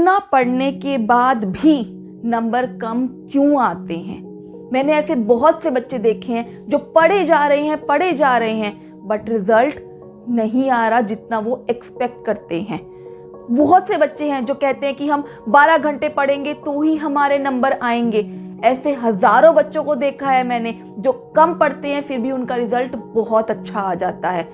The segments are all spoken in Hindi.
इतना पढ़ने के बाद भी नंबर कम क्यों आते हैं? मैंने ऐसे बहुत से बच्चे देखे हैं जो पढ़े जा रहे हैं बट रिजल्ट नहीं आ रहा जितना वो एक्सपेक्ट करते हैं। बहुत से बच्चे हैं जो कहते हैं कि हम 12 घंटे पढ़ेंगे तो ही हमारे नंबर आएंगे। ऐसे हजारों बच्चों को देखा है मैंने जो कम पढ़ते हैं फिर भी उनका रिजल्ट बहुत अच्छा आ जाता है।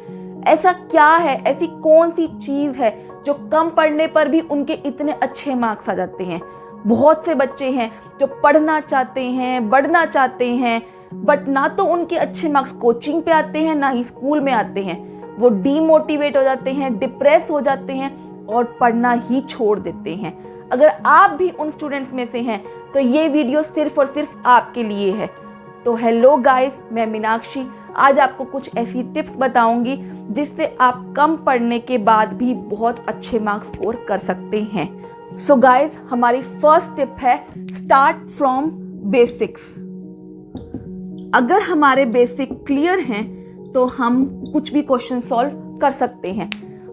ऐसा क्या है, ऐसी कौन सी चीज है जो कम पढ़ने पर भी उनके इतने अच्छे मार्क्स आ जाते हैं? बहुत से बच्चे हैं जो पढ़ना चाहते हैं, बढ़ना चाहते हैं, बट ना तो उनके अच्छे मार्क्स कोचिंग पे आते हैं ना ही स्कूल में आते हैं। वो डीमोटिवेट हो जाते हैं, डिप्रेस हो जाते हैं और पढ़ना ही छोड़ देते हैं। अगर आप भी उन स्टूडेंट्स में से हैं तो ये वीडियो सिर्फ और सिर्फ आपके लिए है। तो हेलो गाइस, मैं मीनाक्षी आज आपको कुछ ऐसी टिप्स बताऊंगी जिससे आप कम पढ़ने के बाद भी बहुत अच्छे मार्क्स स्कोर कर सकते हैं। सो गाइस, हमारी फर्स्ट टिप है स्टार्ट फ्रॉम बेसिक्स। अगर हमारे बेसिक क्लियर हैं तो हम कुछ भी क्वेश्चन सॉल्व कर सकते हैं।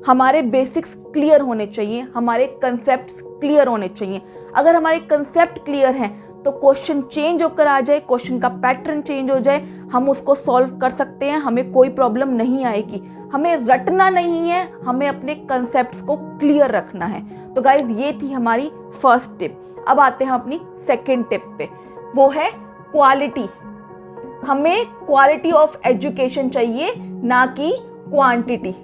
हमारे बेसिक्स क्लियर होने चाहिए, हमारे कंसेप्ट्स क्लियर होने चाहिए। अगर हमारे कंसेप्ट क्लियर हैं तो क्वेश्चन चेंज होकर आ जाए, क्वेश्चन का पैटर्न चेंज हो जाए, हम उसको सॉल्व कर सकते हैं, हमें कोई प्रॉब्लम नहीं आएगी। हमें रटना नहीं है, हमें अपने कंसेप्ट्स को क्लियर रखना है। तो गाइज, ये थी हमारी फर्स्ट टिप। अब आते हैं अपनी सेकेंड टिप पे, वो है क्वालिटी। हमें क्वालिटी ऑफ एजुकेशन चाहिए, ना कि क्वांटिटी।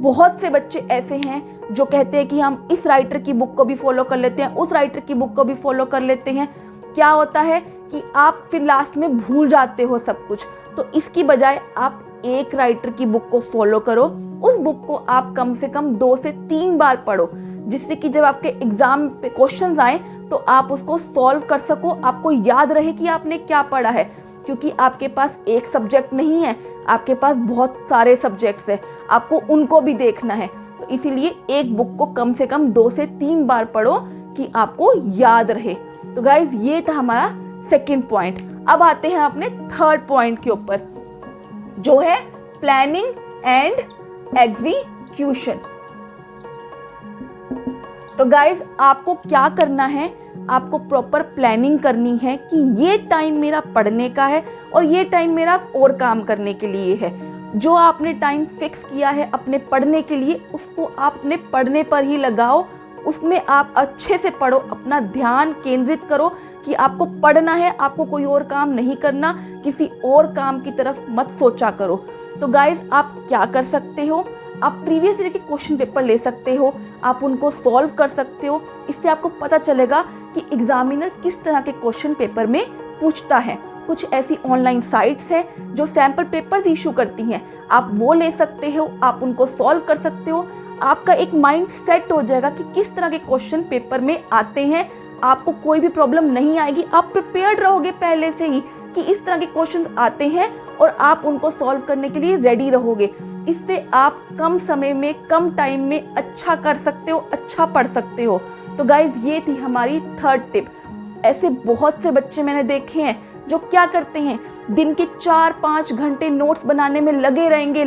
बहुत से बच्चे ऐसे हैं जो कहते हैं कि हम इस राइटर की बुक को भी फॉलो कर लेते हैं, उस राइटर की बुक को भी फॉलो कर लेते हैं। क्या होता है कि आप फिर लास्ट में भूल जाते हो सब कुछ। तो इसकी बजाय आप एक राइटर की बुक को फॉलो करो, उस बुक को आप कम से कम 2 से 3 बार पढ़ो, जिससे कि जब आपके एग्जाम पे क्वेश्चंस आए तो आप उसको सॉल्व कर सको, आपको याद रहे कि आपने क्या पढ़ा है। क्योंकि आपके पास एक सब्जेक्ट नहीं है, आपके पास बहुत सारे सब्जेक्ट्स हैं, आपको उनको भी देखना है। तो इसीलिए एक बुक को कम से कम 2 से 3 बार पढ़ो कि आपको याद रहे। तो गाइज, ये था हमारा सेकंड पॉइंट। अब आते हैं अपने थर्ड पॉइंट के ऊपर, जो है प्लानिंग एंड एग्जीक्यूशन। तो गाइज, आपको क्या करना है, आपको प्रॉपर प्लानिंग करनी है कि ये टाइम मेरा पढ़ने का है और ये टाइम मेरा और काम करने के लिए है। जो आपने टाइम फिक्स किया है अपने पढ़ने के लिए, उसको आपने पढ़ने पर ही लगाओ, उसमें आप अच्छे से पढ़ो, अपना ध्यान केंद्रित करो कि आपको पढ़ना है, आपको कोई और काम नहीं करना, किसी और काम की तरफ मत सोचा करो। तो गाइज, आप क्या कर सकते हो, आप प्रीवियस ईयर के क्वेश्चन पेपर ले सकते हो, आप उनको सॉल्व कर सकते हो। इससे आपको पता चलेगा कि एग्जामिनर किस तरह के क्वेश्चन पेपर में पूछता है। कुछ ऐसी ऑनलाइन साइट्स हैं जो सैम्पल पेपर्स इशू करती हैं, आप वो ले सकते हो, आप उनको सॉल्व कर सकते हो। आपका एक माइंड सेट हो जाएगा कि किस तरह के क्वेश्चन पेपर में आते हैं, आपको कोई भी प्रॉब्लम नहीं आएगी। आप प्रिपेयर्ड रहोगे पहले से ही कि इस तरह के क्वेश्चन आते हैं और आप उनको सॉल्व करने के लिए रेडी रहोगे। इससे आप कम समय में, कम टाइम में अच्छा कर सकते हो, अच्छा पढ़ सकते हो। तो गाइज, ये थी हमारी थर्ड टिप। ऐसे बहुत से बच्चे मैंने देखे हैं जो क्या करते हैं, दिन के 4-5 घंटे नोट्स बनाने में लगे रहेंगे,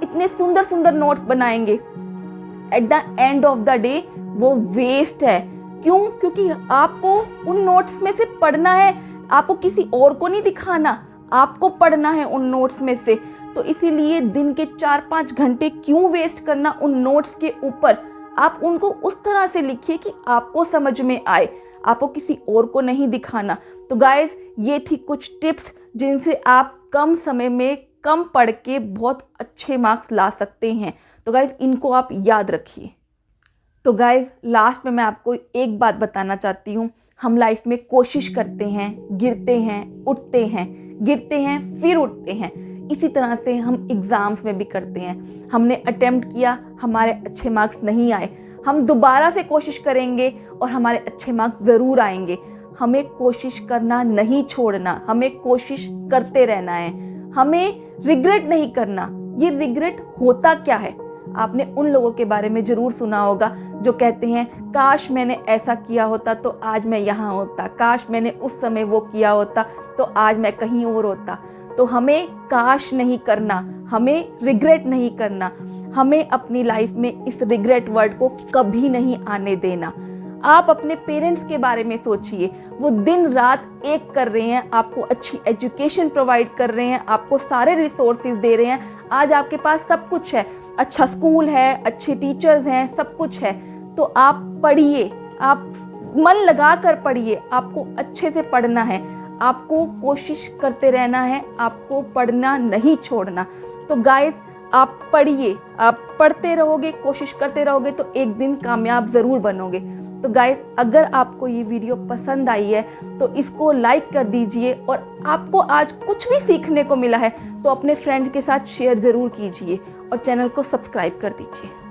इतने सुंदर सुंदर नोट्स बनाएंगे। At the end of the day वो वेस्ट है। क्यों? क्योंकि आपको उन नोट्स में से पढ़ना है, आपको किसी और को नहीं दिखाना, आपको पढ़ना है उन नोट्स में से। तो इसीलिए दिन के 4-5 घंटे क्यों वेस्ट करना उन नोट्स के ऊपर। आप उनको उस तरह से लिखिए कि आपको समझ में आए, आपको किसी और को नहीं दिखाना। तो गाइज, ये थी कुछ टिप्स जिनसे आप कम समय में कम पढ़ के बहुत अच्छे मार्क्स ला सकते हैं। तो गाइज, इनको आप याद रखिए। तो गाइज, लास्ट में मैं आपको एक बात बताना चाहती हूँ। हम लाइफ में कोशिश करते हैं, गिरते हैं, उठते हैं, गिरते हैं, फिर उठते हैं। इसी तरह से हम एग्ज़ाम्स में भी करते हैं। हमने अटेम्प्ट किया, हमारे अच्छे मार्क्स नहीं आए, हम दोबारा से कोशिश करेंगे और हमारे अच्छे मार्क्स ज़रूर आएंगे। हमें कोशिश करना नहीं छोड़ना, हमें कोशिश करते रहना है, हमें रिग्रेट नहीं करना। ये रिग्रेट होता क्या है? आपने उन लोगों के बारे में ज़रूर सुना होगा जो कहते हैं काश मैंने ऐसा किया होता तो आज मैं यहाँ होता, काश मैंने उस समय वो किया होता तो आज मैं कहीं और होता। तो हमें काश नहीं करना, हमें रिग्रेट नहीं करना, हमें अपनी लाइफ में इस रिग्रेट वर्ड को कभी नहीं आने देना। आप अपने पेरेंट्स के बारे में सोचिए, वो दिन रात एक कर रहे हैं, आपको अच्छी एजुकेशन प्रोवाइड कर रहे हैं, आपको सारे रिसोर्सेज दे रहे हैं। आज आपके पास सब कुछ है, अच्छा स्कूल है, अच्छे टीचर्स हैं, सब कुछ है। तो आप पढ़िए, आप मन लगा कर पढ़िए, आपको अच्छे से पढ़ना है, आपको कोशिश करते रहना है, आपको पढ़ना नहीं छोड़ना। तो गाइस, आप पढ़िए, आप पढ़ते रहोगे, कोशिश करते रहोगे तो एक दिन कामयाब ज़रूर बनोगे। तो गाइस, अगर आपको ये वीडियो पसंद आई है तो इसको लाइक कर दीजिए, और आपको आज कुछ भी सीखने को मिला है तो अपने फ्रेंड्स के साथ शेयर ज़रूर कीजिए और चैनल को सब्सक्राइब कर दीजिए।